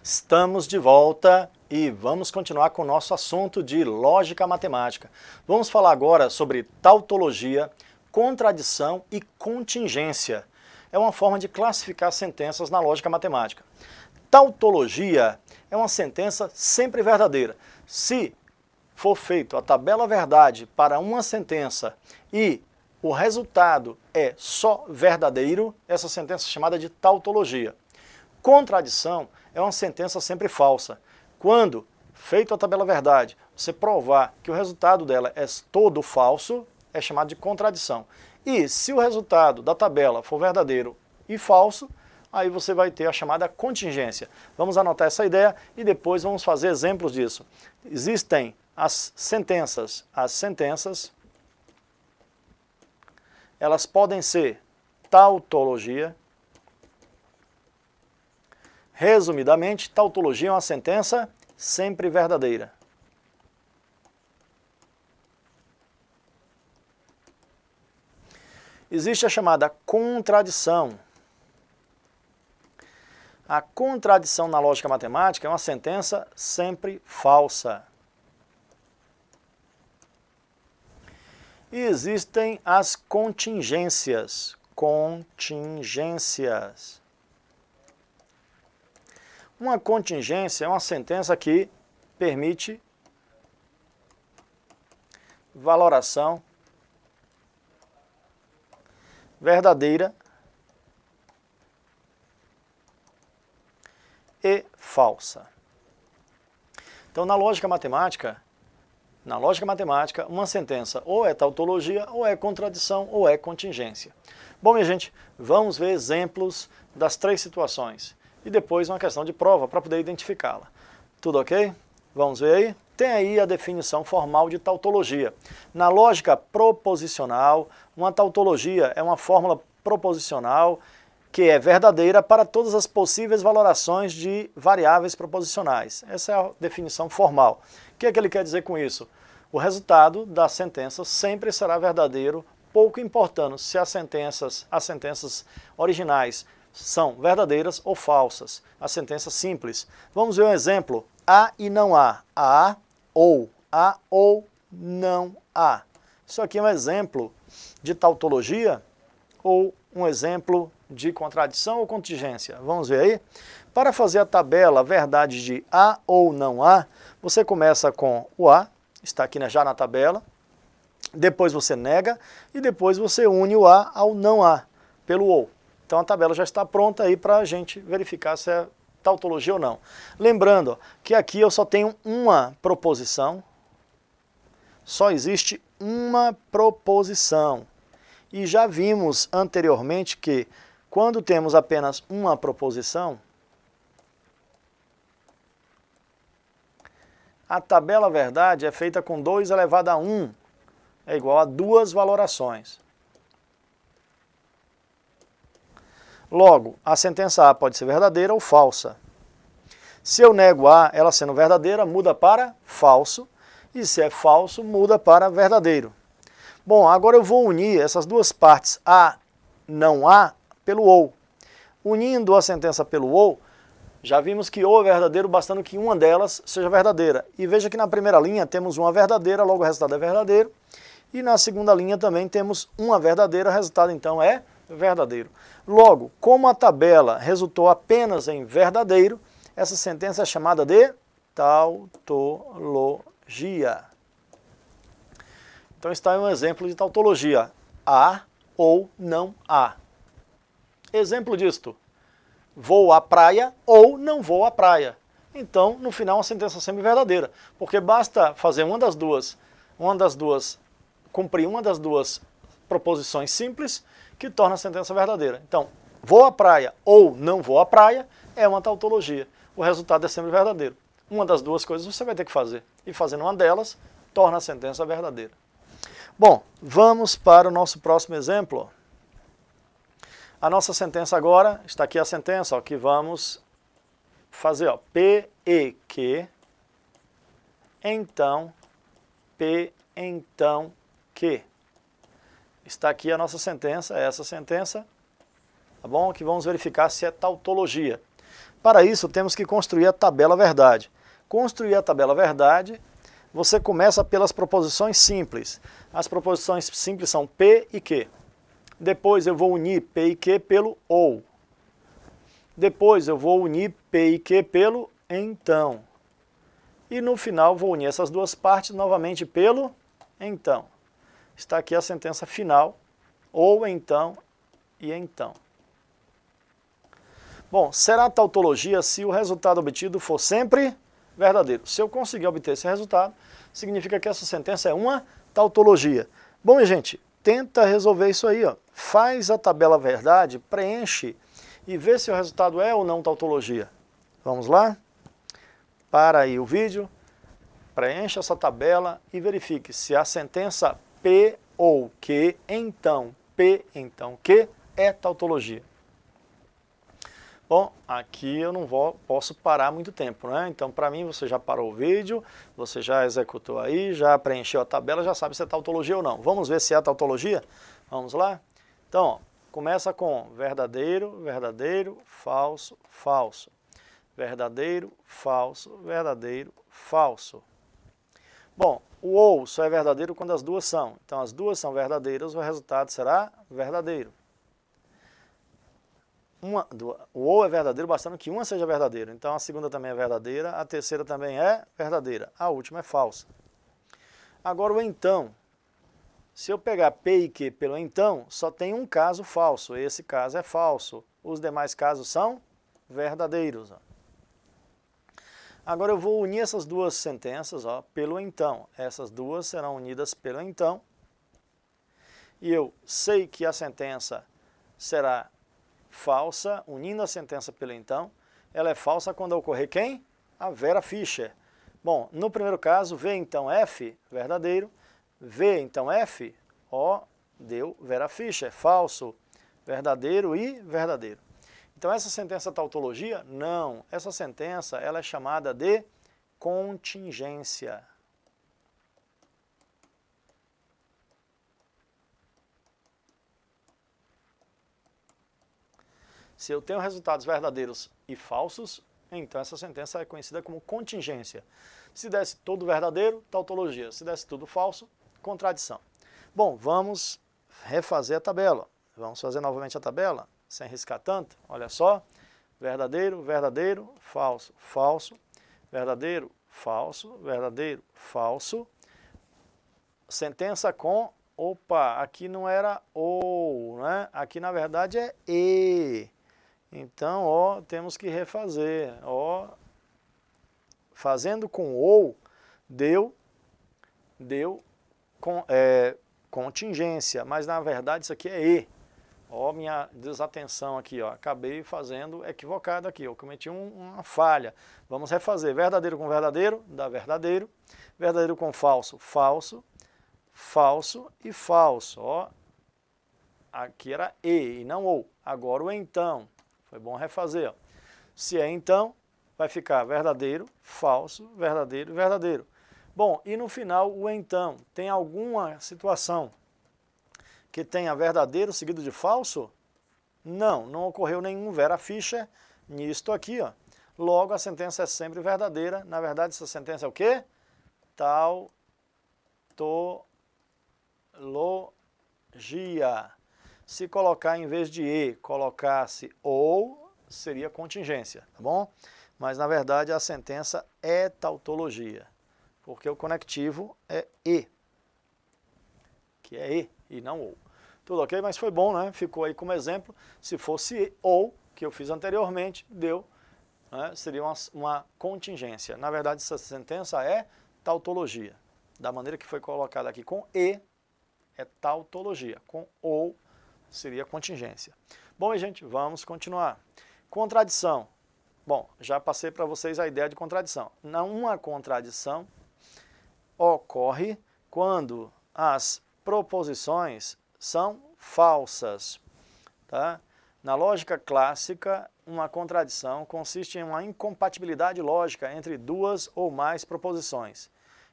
Estamos de volta e vamos continuar com o nosso assunto de lógica matemática. Vamos falar agora sobre tautologia, contradição e contingência. É uma forma de classificar sentenças na lógica matemática. Tautologia é uma sentença sempre verdadeira. Se for feito a tabela verdade para uma sentença e o resultado é só verdadeiro, essa sentença é chamada de tautologia. Contradição é uma sentença sempre falsa. Quando, feito a tabela verdade, você provar que o resultado dela é todo falso, é chamado de contradição. E se o resultado da tabela for verdadeiro e falso, aí você vai ter a chamada contingência. Vamos anotar essa ideia e depois vamos fazer exemplos disso. Existem as sentenças. As sentenças, elas podem ser tautologia. Resumidamente, tautologia é uma sentença sempre verdadeira. Existe a chamada contradição. A contradição na lógica matemática é uma sentença sempre falsa. E existem as contingências. Contingências. Uma contingência é uma sentença que permite valoração verdadeira e falsa. Então, na lógica matemática, uma sentença ou é tautologia, ou é contradição, ou é contingência. Bom, minha gente, vamos ver exemplos das três situações. E depois uma questão de prova para poder identificá-la. Tudo ok? Vamos ver aí? Tem aí a definição formal de tautologia. Na lógica proposicional, uma tautologia é uma fórmula proposicional que é verdadeira para todas as possíveis valorações de variáveis proposicionais. Essa é a definição formal. O que é que ele quer dizer com isso? O resultado da sentença sempre será verdadeiro, pouco importando se as sentenças originais são verdadeiras ou falsas. A sentença simples. Vamos ver um exemplo. Há e não há. Há ou não há. Isso aqui é um exemplo de tautologia ou um exemplo de contradição ou contingência. Vamos ver aí? Para fazer a tabela verdade de há ou não há, você começa com o há, está aqui já na tabela, depois você nega e depois você une o há ao não há, pelo ou. Então a tabela já está pronta aí para a gente verificar se é tautologia ou não. Lembrando que aqui eu só tenho uma proposição, só existe uma proposição. E já vimos anteriormente que quando temos apenas uma proposição, a tabela verdade é feita com 2 elevado a 1, é igual a 2 valorações. Logo, a sentença A pode ser verdadeira ou falsa. Se eu nego A, ela sendo verdadeira, muda para falso, e se é falso, muda para verdadeiro. Bom, agora eu vou unir essas duas partes, A, não A, pelo ou. Unindo a sentença pelo ou, já vimos que ou é verdadeiro, bastando que uma delas seja verdadeira. E veja que na primeira linha temos uma verdadeira, logo o resultado é verdadeiro. E na segunda linha também temos uma verdadeira, o resultado então é verdadeiro. Logo, como a tabela resultou apenas em verdadeiro, essa sentença é chamada de tautologia. Então está aí um exemplo de tautologia. Há ou não há. Exemplo disto. Vou à praia ou não vou à praia. Então, no final, uma sentença sempre verdadeira. Porque basta fazer cumprir uma das duas proposições simples que torna a sentença verdadeira. Então, vou à praia ou não vou à praia é uma tautologia. O resultado é sempre verdadeiro. Uma das duas coisas você vai ter que fazer. E fazendo uma delas, torna a sentença verdadeira. Bom, vamos para o nosso próximo exemplo. A nossa sentença agora, está aqui a sentença, ó, que vamos fazer. Ó, P e Q, então, P, então, Q. Está aqui a nossa sentença, essa sentença, tá bom? Que vamos verificar se é tautologia. Para isso, temos que construir a tabela verdade. Construir a tabela verdade, você começa pelas proposições simples. As proposições simples são P e Q. Depois eu vou unir P e Q pelo ou. Depois eu vou unir P e Q pelo então. E no final vou unir essas duas partes novamente pelo então. Está aqui a sentença final, ou então e então. Bom, será tautologia se o resultado obtido for sempre verdadeiro. Se eu conseguir obter esse resultado, significa que essa sentença é uma tautologia. Bom, minha gente, tenta resolver isso aí, ó. Faz a tabela verdade, preenche e vê se o resultado é ou não tautologia. Vamos lá? Para aí o vídeo, preencha essa tabela e verifique se a sentença P ou Q, então P, então Q, é tautologia. Bom, aqui eu não posso parar muito tempo, né? Então, para mim, você já parou o vídeo, você já executou aí, já preencheu a tabela, já sabe se é tautologia ou não. Vamos ver se é tautologia? Vamos lá? Então, ó, começa com verdadeiro, verdadeiro, falso, falso. Verdadeiro, falso, verdadeiro, falso. Bom, o ou só é verdadeiro quando as duas são. Então, as duas são verdadeiras, o resultado será verdadeiro. O ou é verdadeiro bastando que uma seja verdadeira. Então, a segunda também é verdadeira, a terceira também é verdadeira, a última é falsa. Agora, o então. Se eu pegar P e Q pelo então, só tem um caso falso. Esse caso é falso. Os demais casos são verdadeiros. Ó. Agora eu vou unir essas duas sentenças, ó, pelo então. Essas duas serão unidas pelo então. E eu sei que a sentença será falsa, unindo a sentença pelo então. Ela é falsa quando ocorrer quem? A Vera Fischer. Bom, no primeiro caso, V então F, verdadeiro. V então F, ó, deu Vera Fischer, falso, verdadeiro e verdadeiro. Então essa sentença é tautologia? Não, essa sentença ela é chamada de contingência. Se eu tenho resultados verdadeiros e falsos, então essa sentença é conhecida como contingência. Se desse tudo verdadeiro, tautologia. Se desse tudo falso, contradição. Bom, vamos refazer a tabela. Vamos fazer novamente a tabela, sem riscar tanto. Olha só, verdadeiro, verdadeiro, falso, falso, verdadeiro, falso, verdadeiro, falso. Sentença com, opa, aqui não era ou, né? Aqui na verdade é e. Então, ó, temos que refazer. Ó, fazendo com ou, deu contingência, mas na verdade isso aqui é e. Ó, minha desatenção aqui, ó, acabei fazendo equivocado aqui, eu cometi uma falha. Vamos refazer, verdadeiro com verdadeiro, dá verdadeiro, verdadeiro com falso, falso, falso e falso, ó. Aqui era e não ou, agora o então, foi bom refazer, ó. Se é então, vai ficar verdadeiro, falso, verdadeiro, verdadeiro. Bom, e no final o então, tem alguma situação que tenha verdadeiro seguido de falso? Não, não ocorreu nenhum Vera Fischer nisto aqui, ó. Logo a sentença é sempre verdadeira. Na verdade essa sentença é o quê? Tautologia. Se colocar em vez de e, colocasse ou, seria contingência, tá bom? Mas na verdade a sentença é tautologia. Porque o conectivo é e, que é e não ou. Tudo ok? Mas foi bom, né? Ficou aí como exemplo. Se fosse ou, que eu fiz anteriormente, deu, né? Seria uma contingência. Na verdade, essa sentença é tautologia. Da maneira que foi colocada aqui com e, é tautologia. Com ou, seria contingência. Bom, gente, vamos continuar. Contradição. Bom, já passei para vocês a ideia de contradição. Uma contradição ocorre quando as proposições são falsas. Tá? Na lógica clássica, uma contradição consiste em uma incompatibilidade lógica entre duas ou mais proposições.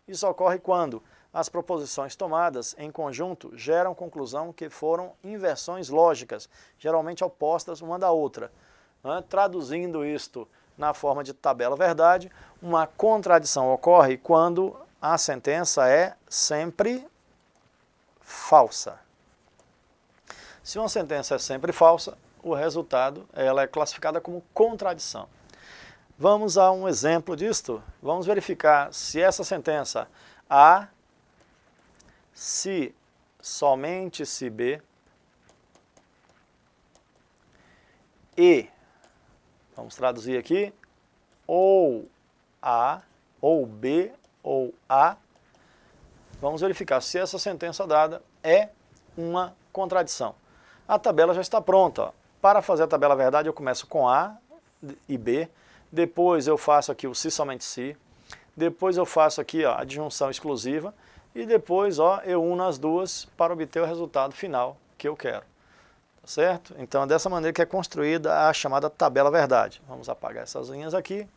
Isso ocorre quando as proposições tomadas em conjunto geram conclusão que foram inversões lógicas, geralmente opostas uma da outra. né? Traduzindo isto na forma de tabela verdade, uma contradição ocorre quando a sentença é sempre falsa. Se uma sentença é sempre falsa, o resultado ela é classificada como contradição. Vamos a um exemplo disto. Vamos verificar se essa sentença A, se somente se B, e, vamos traduzir aqui, ou A, ou B, ou A, vamos verificar se essa sentença dada é uma contradição. A tabela já está pronta. Ó. Para fazer a tabela verdade, eu começo com A e B, depois eu faço aqui o se somente se, depois eu faço aqui ó, a disjunção exclusiva, e depois ó, eu uno as duas para obter o resultado final que eu quero. Tá certo? Então é dessa maneira que é construída a chamada tabela verdade. Vamos apagar essas linhas aqui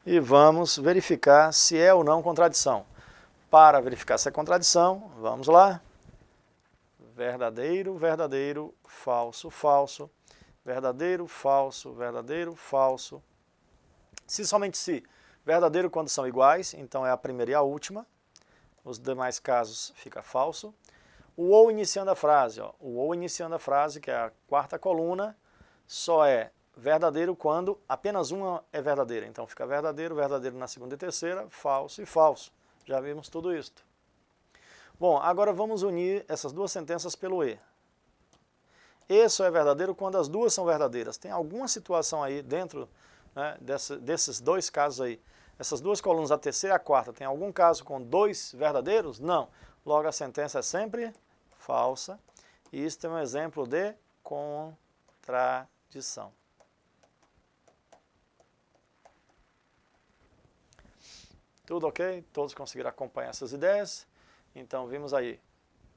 e vamos verificar se é ou não contradição. Para verificar se é contradição, vamos lá. Verdadeiro, verdadeiro, falso, falso, verdadeiro, falso, verdadeiro, falso. Se somente se, verdadeiro quando são iguais, então é a primeira e a última. Os demais casos fica falso. O ou iniciando a frase, ó, o ou iniciando a frase, que é a quarta coluna, só é verdadeiro quando apenas uma é verdadeira. Então fica verdadeiro, verdadeiro na segunda e terceira, falso e falso. Já vimos tudo isso. Bom, agora vamos unir essas duas sentenças pelo E. E só é verdadeiro quando as duas são verdadeiras. Tem alguma situação aí dentro, né, desses dois casos aí? Essas duas colunas, a terceira e a quarta, tem algum caso com dois verdadeiros? Não. Logo a sentença é sempre falsa. E isso é um exemplo de contradição. Tudo ok? Todos conseguiram acompanhar essas ideias? Então vimos aí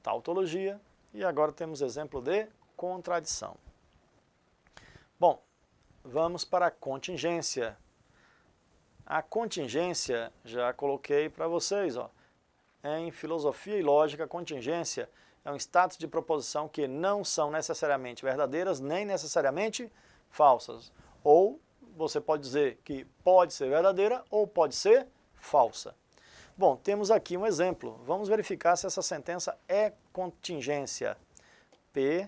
tautologia e agora temos exemplo de contradição. Bom, vamos para a contingência. A contingência, já coloquei para vocês, ó. Em filosofia e lógica, a contingência é um status de proposição que não são necessariamente verdadeiras nem necessariamente falsas. Ou você pode dizer que pode ser verdadeira ou pode ser falsa. Bom, temos aqui um exemplo. Vamos verificar se essa sentença é contingência. P,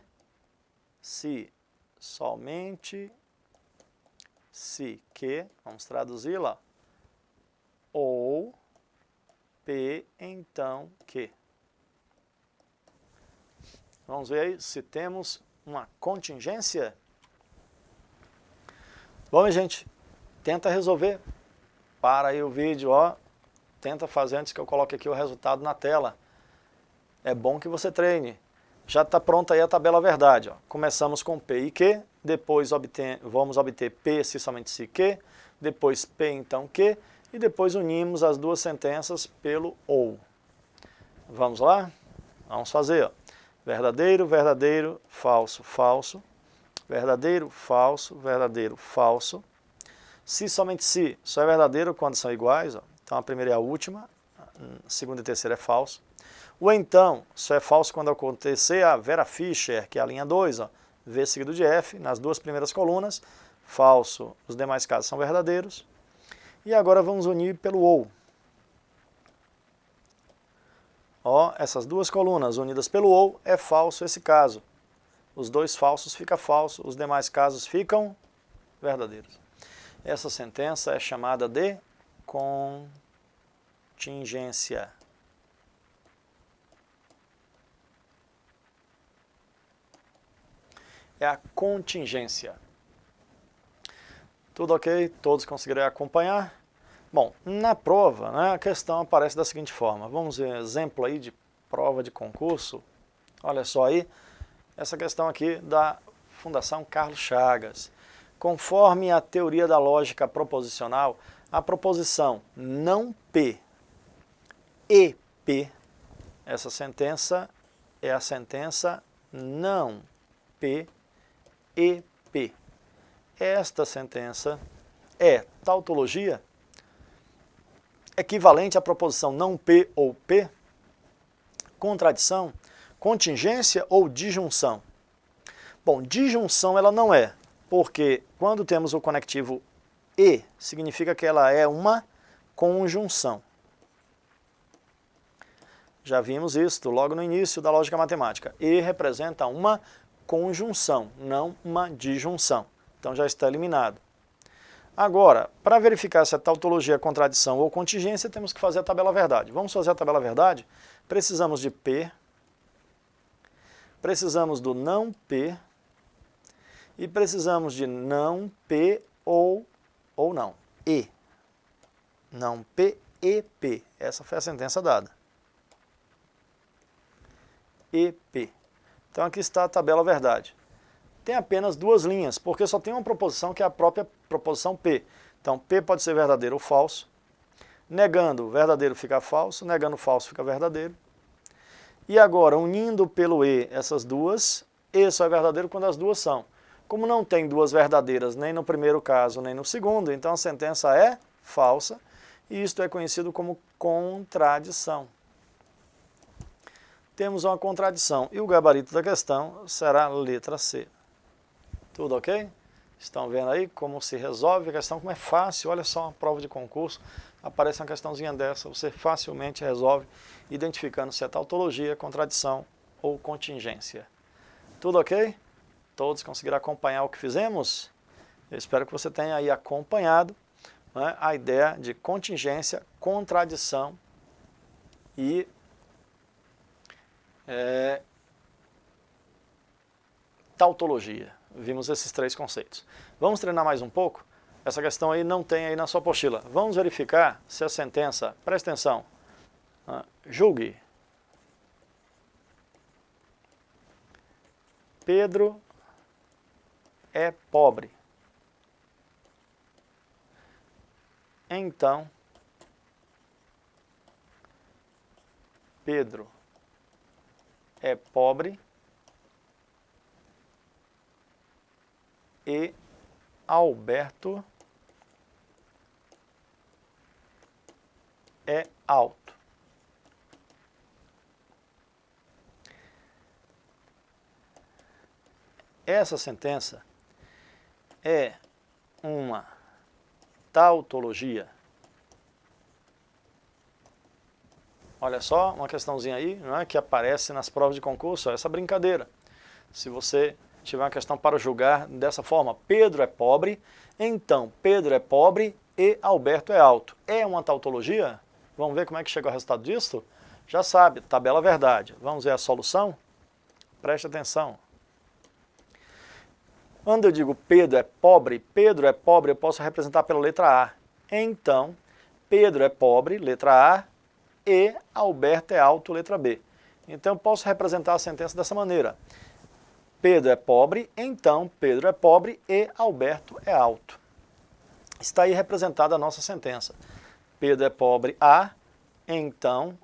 se somente se que, vamos traduzi-la, ou P, então que. Vamos ver aí se temos uma contingência. Bom, minha gente, tenta resolver. Para aí o vídeo, ó. Tenta fazer antes que eu coloque aqui o resultado na tela. É bom que você treine. Já está pronta aí a tabela verdade. Ó. Começamos com P e Q, depois vamos obter P se somente se que, depois P então que, e depois unimos as duas sentenças pelo ou. Vamos lá? Vamos fazer. Ó. Verdadeiro, verdadeiro, falso, falso. Verdadeiro, falso, verdadeiro, falso. Se somente se, só é verdadeiro quando são iguais, ó. Então a primeira é a última, a segunda e a terceira é falso. O então só é falso quando acontecer a Vera Fischer, que é a linha 2, ó, V seguido de F, nas duas primeiras colunas, falso, os demais casos são verdadeiros. E agora vamos unir pelo ou. Ó, essas duas colunas unidas pelo ou é falso esse caso. Os dois falsos fica falso, os demais casos ficam verdadeiros. Essa sentença é chamada de contingência. É a contingência. Tudo ok? Todos conseguiram acompanhar? Bom, na prova, né, a questão aparece da seguinte forma. Vamos ver um exemplo aí de prova de concurso. Olha só aí, essa questão aqui da Fundação Carlos Chagas. Conforme a teoria da lógica proposicional, a proposição não P e P, essa sentença é a sentença não P e P. Esta sentença é tautologia, equivalente à proposição não P ou P, contradição, contingência ou disjunção. Bom, disjunção ela não é, Porque quando temos o conectivo e, significa que ela é uma conjunção. Já vimos isso logo no início da lógica matemática. E representa uma conjunção, não uma disjunção. Então já está eliminado. Agora, para verificar se a tautologia é contradição ou contingência, temos que fazer a tabela verdade. Vamos fazer a tabela verdade? Precisamos de P, precisamos do não P e precisamos de não P ou não, E. Não P e P. Essa foi a sentença dada. EP. Então aqui está a tabela verdade. Tem apenas duas linhas, porque só tem uma proposição que é a própria proposição P. Então P pode ser verdadeiro ou falso. Negando, verdadeiro fica falso, negando falso fica verdadeiro. E agora, unindo pelo E essas duas, E só é verdadeiro quando as duas são. Como não tem duas verdadeiras nem no primeiro caso nem no segundo, então a sentença é falsa, e isto é conhecido como contradição. Temos uma contradição, e o gabarito da questão será a letra C. Tudo ok? Estão vendo aí como se resolve a questão, como é fácil, olha só uma prova de concurso, aparece uma questãozinha dessa, você facilmente resolve, identificando se é tautologia, contradição ou contingência. Tudo ok? Todos conseguiram acompanhar o que fizemos? Eu espero que você tenha aí acompanhado, né, a ideia de contingência, contradição e tautologia. Vimos esses três conceitos. Vamos treinar mais um pouco? Essa questão aí não tem aí na sua apostila. Vamos verificar se a sentença, presta atenção, julgue. Pedro é pobre. Então, Pedro é pobre e Alberto é alto. Essa sentença é uma tautologia. Olha só, uma questãozinha aí, não é, que aparece nas provas de concurso, essa brincadeira. Se você tiver uma questão para julgar dessa forma, Pedro é pobre, então Pedro é pobre e Alberto é alto. É uma tautologia? Vamos ver como é que chega o resultado disso? Já sabe, tabela verdade. Vamos ver a solução? Preste atenção. Quando eu digo Pedro é pobre, eu posso representar pela letra A. Então, Pedro é pobre, letra A, e Alberto é alto, letra B. Então, eu posso representar a sentença dessa maneira. Pedro é pobre, então Pedro é pobre e Alberto é alto. Está aí representada a nossa sentença. Pedro é pobre A, então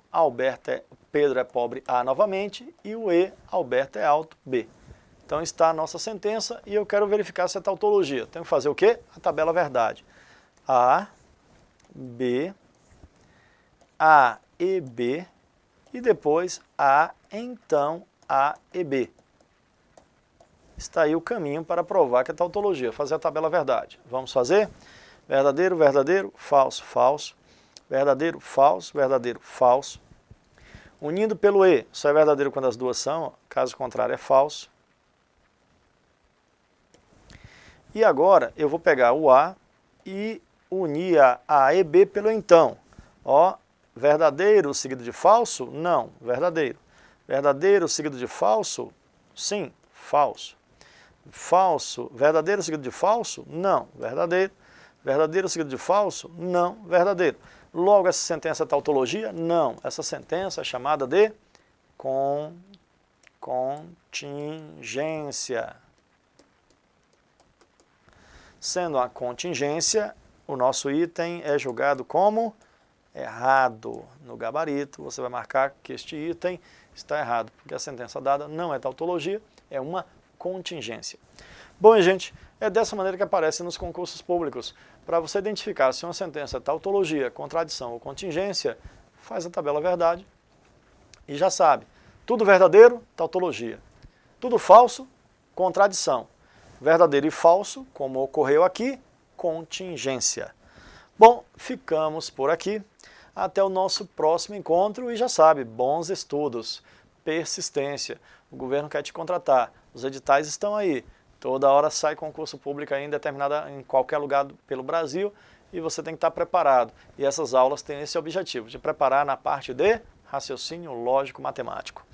Pedro é pobre A novamente e o E, Alberto é alto, B. Então está a nossa sentença e eu quero verificar se é tautologia. Tenho que fazer o quê? A tabela verdade. A, B, A e B, e depois A, então A e B. Está aí o caminho para provar que é tautologia, fazer a tabela verdade. Vamos fazer? Verdadeiro, verdadeiro, falso, falso. Verdadeiro, falso, verdadeiro, falso. Unindo pelo E, só é verdadeiro quando as duas são, caso contrário é falso. E agora eu vou pegar o A e unir a e B pelo então. Ó, verdadeiro seguido de falso? Não, verdadeiro. Verdadeiro seguido de falso? Sim, falso. Falso, verdadeiro seguido de falso? Não, verdadeiro. Verdadeiro seguido de falso? Não, verdadeiro. Logo, essa sentença é tautologia? Não, essa sentença é chamada de contingência. Sendo a contingência, o nosso item é julgado como errado. No gabarito, você vai marcar que este item está errado, porque a sentença dada não é tautologia, é uma contingência. Bom, gente, é dessa maneira que aparece nos concursos públicos. Para você identificar se uma sentença é tautologia, contradição ou contingência, faz a tabela verdade e já sabe. Tudo verdadeiro, tautologia. Tudo falso, contradição. Verdadeiro e falso, como ocorreu aqui, contingência. Bom, ficamos por aqui. Até o nosso próximo encontro e já sabe, bons estudos, persistência. O governo quer te contratar, os editais estão aí. Toda hora sai concurso público em qualquer lugar pelo Brasil e você tem que estar preparado. E essas aulas têm esse objetivo, de preparar na parte de raciocínio lógico-matemático.